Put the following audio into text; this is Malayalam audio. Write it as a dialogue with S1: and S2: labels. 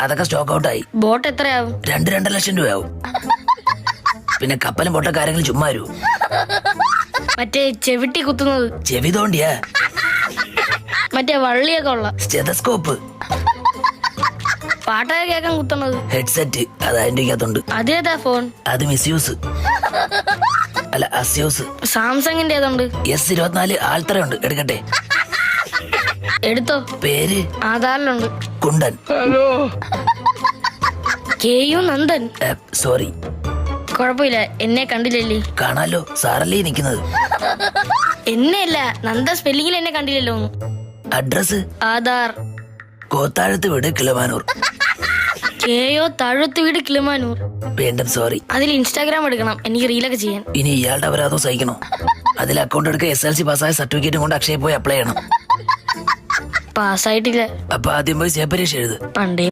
S1: അതൊക്കെ സ്റ്റോക്ക് ഔട്ട് ആയി.
S2: ബോട്ട് എത്രയാവും?
S1: 2.5 ലക്ഷം രൂപയാവും. പിന്നെ കപ്പലും പൊട്ടൊക്കെ ആരെങ്കിലും ചുമ്മാ വരൂ?
S2: മറ്റേ ചെവിട്ടി കുത്തുന്നത്?
S1: ചെവി തോണ്ടിയാ?
S2: മറ്റേ വള്ളിയൊക്കെ ഉള്ള
S1: സ്റ്റെതസ്കോപ്പ്?
S2: പാട്ടൊക്കെ കേൾക്കാൻ കുത്തണത്?
S1: ഹെഡ്സെറ്റ്, അത് അതിന്റെ അകത്തുണ്ട്.
S2: അതേതാ ഫോൺ?
S1: അത് മിസ്യൂസ് അല്ല അസ്യൂസ്.
S2: സാംസങ്ങിന്റെ ഏതുണ്ട്?
S1: S24 ആൾത്തറ ഉണ്ട്, എടുക്കട്ടെ?
S2: എടുത്തോ.
S1: പേര്?
S2: ആധാറിലുണ്ട്.
S1: കുണ്ടൻ.
S3: ഹലോ.
S2: KU നന്ദൻ.
S1: സോറി.
S2: കുഴപ്പമില്ല, എന്നെ കണ്ടില്ലല്ലേ?
S1: കാണാലോ, സാറല്ലേ നിക്കുന്നത്.
S2: എന്നെയല്ല, നന്ദ സ്പെല്ലിങ്ങിൽ എന്നെ കണ്ടില്ലല്ലോ.
S1: അഡ്രസ്?
S2: ആധാർ.
S1: കോത്താഴത്ത് വീട്, കിളമാനൂർ.
S2: KO താഴത്ത് വീട്, കിളിമാനൂർ.
S1: വീണ്ടും സോറി.
S2: അതിൽ ഇൻസ്റ്റാഗ്രാം എടുക്കണം, എനിക്ക് റീലൊക്കെ ചെയ്യാൻ.
S1: ഇനി ഇയാളുടെ അപരാധം സഹിക്കണോ? അതിൽ അക്കൗണ്ട് എടുക്കുക, SLC പാസ്സായ സർട്ടിഫിക്കറ്റും കൊണ്ട് അക്ഷയ പോയി അപ്ലൈ ചെയ്യണം.
S2: പാസ്സായിട്ടില്ല.
S1: അപ്പൊ ആദ്യം പോയി സേ പരീക്ഷ എഴുത്.
S2: പണ്ടേ